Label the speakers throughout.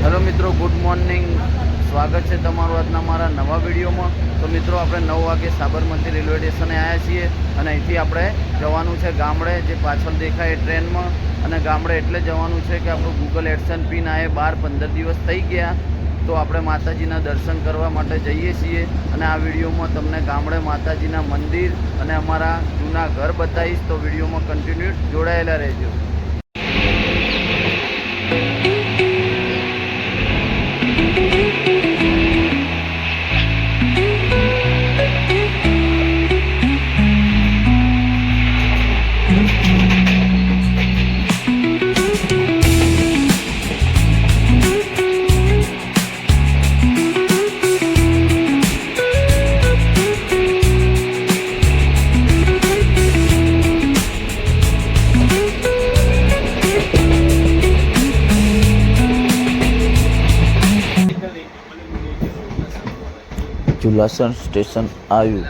Speaker 1: Hello મિત્રો, good morning. સ્વાગત છે તમારું આજના મારા નવા વિડીયોમાં. તો મિત્રો, આપણે 9 વાગે સાબરમતી રેલવે સ્ટેશને આવ્યા છીએ અને અહીંથી આપણે જવાનું છે ગામડે, જે પાછળ દેખાય ટ્રેનમાં. અને ગામડે એટલે જવાનું છે કે આપણું ગૂગલ એડસન પિન આવે 12-15 દિવસ થઈ ગયા. તો આપણે માતાજીના દર્શન કરવા માટે જઈએ છીએ અને આ વિડીયોમાં તમને ગામડે માતાજીના મંદિર અને અમારા જૂના ઘર બતાવીશ. તો વિડીયોમાં કન્ટિન્યુ જોડાયેલા રહેજો. ચુલાસણ સ્ટેશન આવ્યું.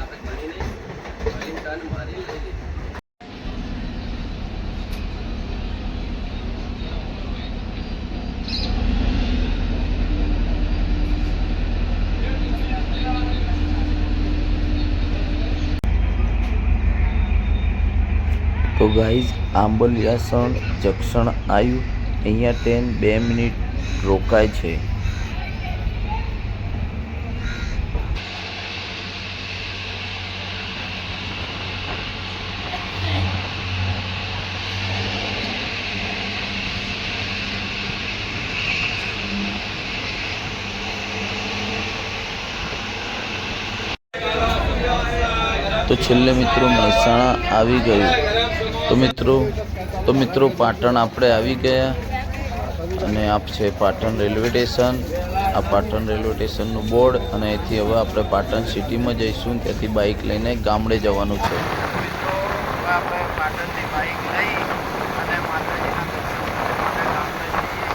Speaker 1: તો ગાઈઝ, આંબલિયાસણ જંકશન આવ્યું. અહીંયા ટ્રેન 2 મિનિટ રોકાય છે. તો છેલ્લે મિત્રો મહેસાણા આવી ગયું. તો મિત્રો પાટણ આપણે આવી ગયા અને આ છે પાટણ રેલવે સ્ટેશન. આ પાટણ રેલવે સ્ટેશનનું બોર્ડ. અને અહીંથી હવે આપણે પાટણ સિટીમાં જઈશું. ત્યાંથી બાઇક લઈને ગામડે જવાનું છે. આપણે પાટણથી બાઇક લઈ અને માતાજીના દર્શન કરવા માટે ગામડે જઈએ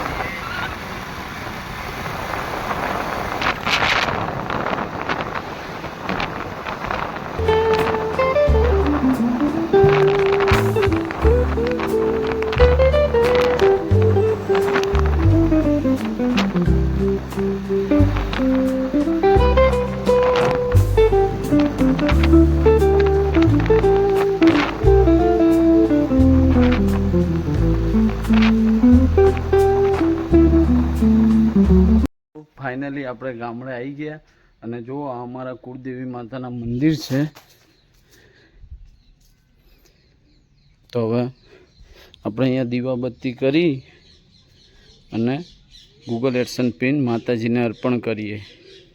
Speaker 1: ફાઇનલી આપણે ગામડે આવી ગયા. અને જો આ અમારા કુળદેવી માતાના મંદિર છે. તો હવે આપણે અહીંયા દીવાબત્તી કરી અને ગૂગલ એડસન પિન માતાજીને અર્પણ કરીએ.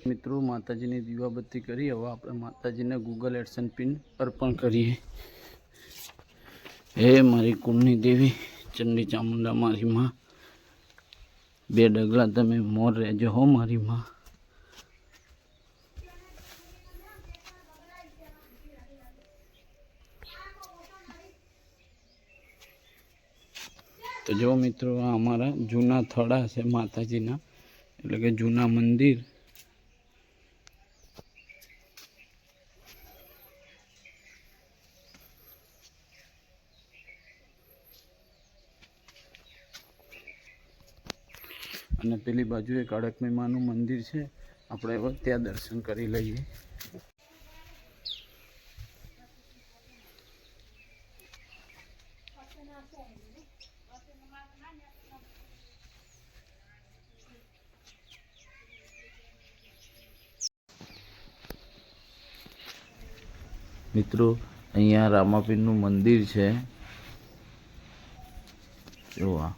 Speaker 1: મિત્રો, માતાજીની દીવાબત્તી કરી. હવે આપણે માતાજીને ગૂગલ એડસન પિન અર્પણ કરીએ. હે મારી કુળની દેવી ચંડી ચામુંડા, મારી માં, 2 ડગલા તમે મોર રહેજો હો મારી માં. તો જો મિત્રો, આ અમારા જૂના થડા છે માતાજીના, એટલે કે જૂના મંદિર. અને પેલી બાજુ એક અડકમી માનું મંદિર છે. આપણે હવે ત્યાં દર્શન કરી લઈએ. મિત્રો, અહીંયા રામાપીરનું મંદિર છે. જોવા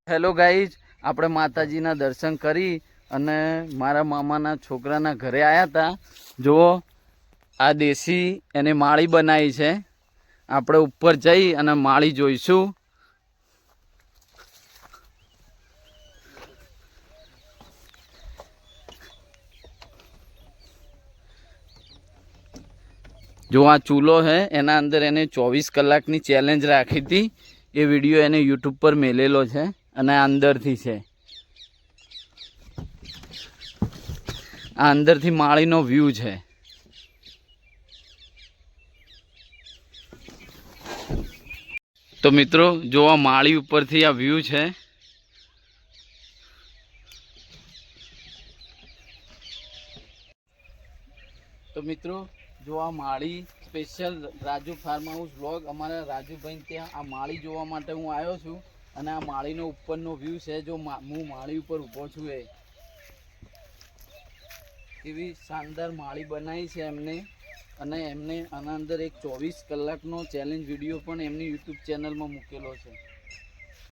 Speaker 1: હેલો ગાઈઝ, આપણે માતાજીના દર્શન કરી અને મારા મામાના છોકરાના ઘરે આવ્યા હતા. જુઓ, આ દેશી એને માળી બનાવી છે. આપણે ઉપર જઈ અને માળી જોઈશું. જો આ ચૂલો છે, એના અંદર એને 24 કલાકની ચેલેન્જ રાખી હતી. એ વિડીયો એને યુટ્યુબ પર મેલેલો છે. અને આ અંદરથી છે. આ અંદરથી માળીનો વ્યૂ છે. તો મિત્રો જો આ માળી ઉપરથી આ વ્યૂ છે. તો મિત્રો જો આ માળી special Raju farmhouse vlog અમારા રાજુભાઈ ત્યાં આ માળી જોવા માટે હું આવ્યો છું. અને આ માળીનો ઉપરનો વ્યૂ છે. જો હું માળી ઉપર ઊભો છું એવી શાનદાર માળી બનાવી છે એમને. અને એમને આના અંદર એક 24 કલાકનો ચેલેન્જ વિડીયો પણ એમની યુટ્યુબ ચેનલમાં મૂકેલો છે.